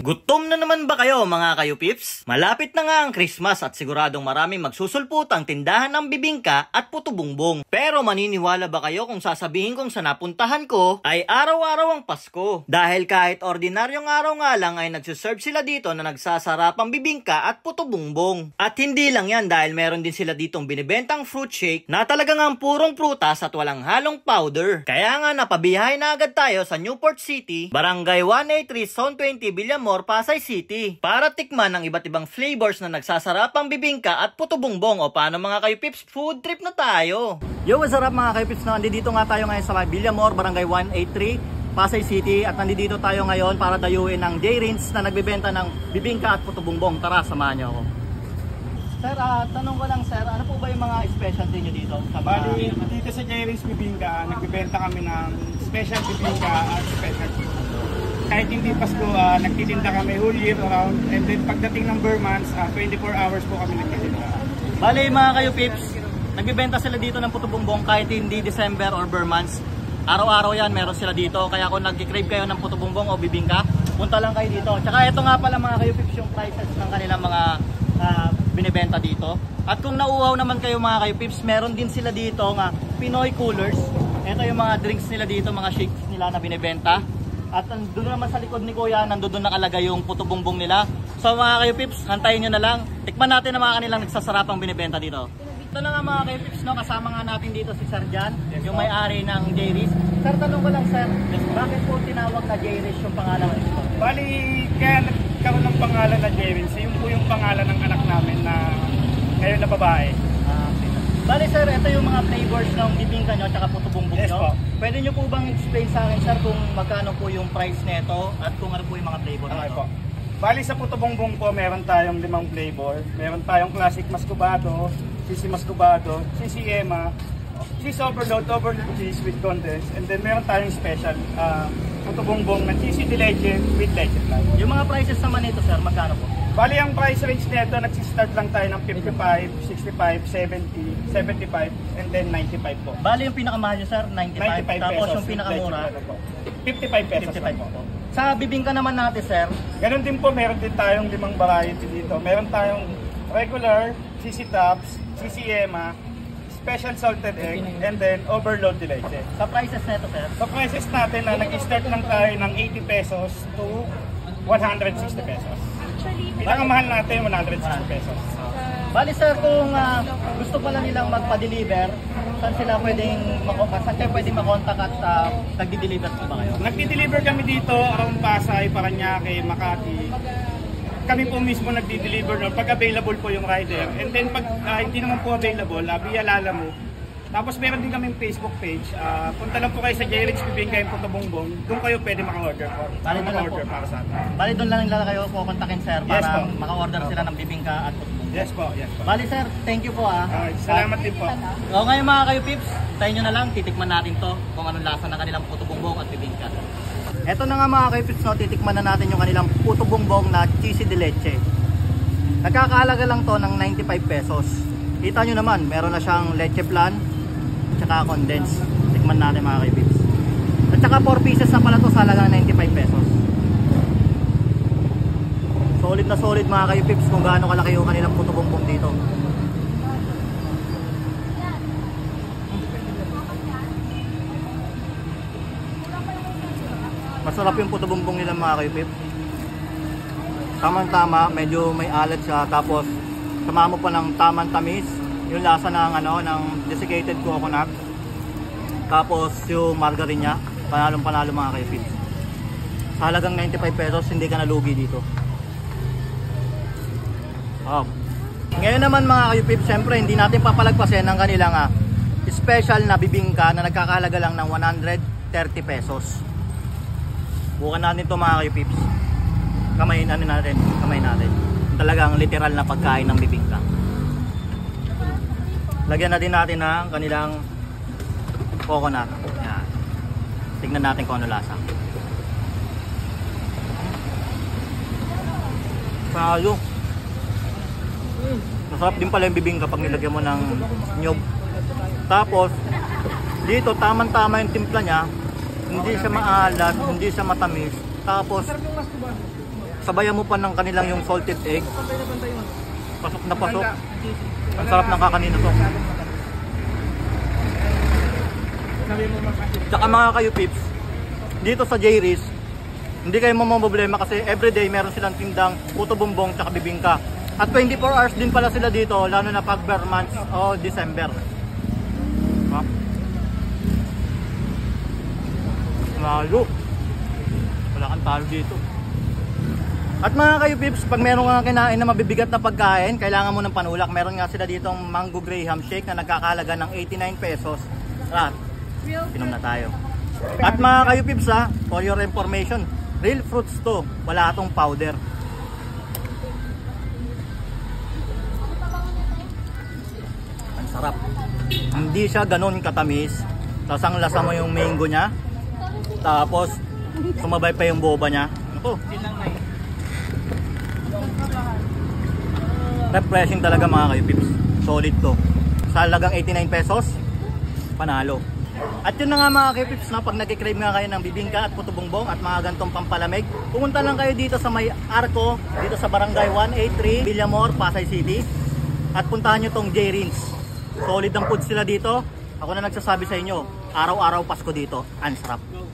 Gutom na naman ba kayo mga kayo-pips? Malapit na nga ang Christmas at siguradong maraming magsusulputang tindahan ng bibingka at puto bumbong. Pero maniniwala ba kayo kung sasabihin kong sa napuntahan ko ay araw-araw ang Pasko? Dahil kahit ordinaryong araw nga lang ay nagsuserve sila dito na nagsasarapang bibingka at puto bumbong. At hindi lang yan dahil meron din sila ditong binibentang fruit shake na talagang ang purong prutas at walang halong powder. Kaya nga napabiyahe na agad tayo sa Newport City, Barangay 183, Zone 20, Villamor, Pasay City para tikman ang iba't ibang flavors na nagsasarapang bibingka at puto bumbong. O paano mga kayo-pips, food trip na tayo. Yo, what's up mga kayo-pips? Nandito nga tayo ngayon sa Villamor, Barangay 183, Pasay City at nandito tayo ngayon para dayuin ang J-Rins na nagbebenta ng bibingka at puto bumbong. Tara, samahan niyo ako. Sir, tanong ko lang sir, ano po ba yung mga specialty nyo dito? Bali, dito sa J-Rins Bibingka, nagbibenta kami ng special bibingka at special puto. Kahit hindi Pasko, nagtitinda kami whole year around, and then pagdating ng Burr months, 24 hours po kami nagtitinda. Bali mga kayo-pips, nagbibenta sila dito ng puto bumbong kahit hindi December or Burr months. Araw-araw yan, meron sila dito. Kaya kung nag-crave kayo ng puto bumbong o bibingka, punta lang kayo dito. Tsaka ito nga pala mga kayo-pips yung prices ng kanilang mga binibenta dito. At kung nauuhaw naman kayo mga kayo-pips, meron din sila dito nga Pinoy coolers. Ito yung mga drinks nila dito, mga shakes nila na binibenta. At doon naman sa likod ni Kuya, nandoon nakalagay yung puto bumbong nila. So mga kayo-pips, hantayin nyo na lang. Tikman natin ang mga kanilang nagsasarapang binibenta dito. Ito na nga mga kayo-pips, no? Kasama nga natin dito si Sir Jan, yung may-ari ng J-Rins. Sir, tanong ko lang sir, bakit po tinawag na J-Rins yung pangalan nito? Bali, kaya nagkaroon ng pangalan na J-Rins, yun po yung pangalan ng anak namin na ngayon na babae. Bali sir, ito yung mga flavors ng bibingka nyo at puto bumbong yes, nyo. Po. Pwede nyo po bang explain sa akin sir kung magkano po yung price nito at kung ano po yung mga flavor Okay nito? po. Bali sa puto bumbong po, meron tayong 5 flavor. Meron tayong classic mascobado, sisi mascobado, sisi ema, cheese overload cheese with condensed, and then meron tayong special puto bumbong na cheesy de leche with leche flan. Yung mga prices naman nito sir, magkano po? Bali ang price range nito, nagsistart lang tayo ng 55, 65, 70, 75, and then 95 po. Bali yung pinakamahal nyo sir, 95, tapos pesos, yung pinakamura, 55 pesos 55 po. po. Sa bibingka naman natin sir, Ganon din po, meron din tayong 5 variety dito. Meron tayong regular, sisi tops, sisi ema, special salted egg, and then overload de leche. sa prices nito sir, Sa prices natin na nag-start lang tayo ng 80 pesos to 160 pesos. Pinakamahal natin 160 pesos. bali sir kung gusto pala nilang magpa-deliver, saan sila pwedeng saan kayo pwedeng makontak at nagdi-deliver po ba kayo? Nagdi-deliver kami dito around Pasay, Paranaque, Makati. Kami po mismo nagdi-deliver no, pag available po yung rider. And then pag hindi naman po available, via Lalamove. Tapos meron din kaming Facebook page. Punta lang po kayo sa J-Rins Bibingka yung puto bumbong. Doon kayo pwede maka-order po. Bali doon lang po. Para sa atin. Bali doon lang nila kayo kukontakin sir Yes, para po. maka-order sila ng bibingka at puto bumbong. Yes po, yes po. Bali sir, thank you po Salamat din po. O ngayon mga kayo-pips, tayo nyo na lang, titikman natin to kung anong lasa ng kanilang puto bumbong at bibingka. Eto na nga mga kayo-pips, no, titikman na natin yung kanilang puto bumbong na cheesy de leche. Nagkakahalaga lang to ng 95 pesos. Kita nyo naman, meron na siyang leche flan tsaka condensed. Tikman natin mga kayo-pips. At saka 4 pieces na pala to sa halagang 95 pesos. Solid na solid mga kayo-pips kung gaano kalaki yung kanilang puto bumbong dito. Masarap yung puto bumbong nila mga kayo-pips. Tamang-tama, medyo may alat siya, tapos sama mo pa ng tamang tamis, yung lasa ng ng desiccated coconut. Tapos yung margarine niya, panalong-panalo mga kayo-pips. Sa halagang 95 pesos, hindi ka nalugi dito. Ngayon naman mga kayo-pips, syempre hindi natin papalagpasin ang kanilang special na bibingka na nagkakahalaga lang ng 130 pesos. Bukan natin to mga kayo-pips. Kamay natin. Talagang literal na pagkain ng bibingka. Lagyan natin ng kanilang coconut. Yan. Tignan natin kung ano lasa. Salo. Masarap din pala yung bibingka pag nilagyan mo ng nyog. Tapos dito tamang-tama yung timpla niya. Hindi siya maalat, hindi siya matamis. Tapos sabayan mo pa ng kanilang yung salted egg. Pasok na pasok. Ang sarap ng kakanina to. Tsaka mga kayo pips, dito sa J-Riz, hindi kayo mamamblema kasi everyday meron silang tindang puto bumbong tsaka bibingka. At 24 hours din pala sila dito, lalo na pag bare months o December. Ha? Lalo. Wala kang talo dito. At mga kayo pips, pag meron nga kinain na mabibigat na pagkain, kailangan mo ng panulak. Meron nga sila ditong Mango Graham Shake na nagkakalaga ng 89 pesos. At pinom na tayo. At mga kayo pips ha, for your information, real fruits to, wala itong powder. Ang sarap. Hindi siya ganun katamis. Tapos ang lasa mo yung mango nya. Tapos sumabay pa yung boba nya. Ito. Refreshing talaga mga kayo pips. Solid to. Sa halagang 89 pesos, panalo. At yun na nga mga kayo-pips, no? Pag nag-crave nga kayo ng bibingka at puto bongbong at mga gantong pampalamig, pumunta lang kayo dito sa may Arco, dito sa Barangay 183, Villamor, Pasay City. At puntahan nyo tong J-Riz. Solid ang food sila dito. Ako na nagsasabi sa inyo, araw-araw Pasko dito. Ang sarap.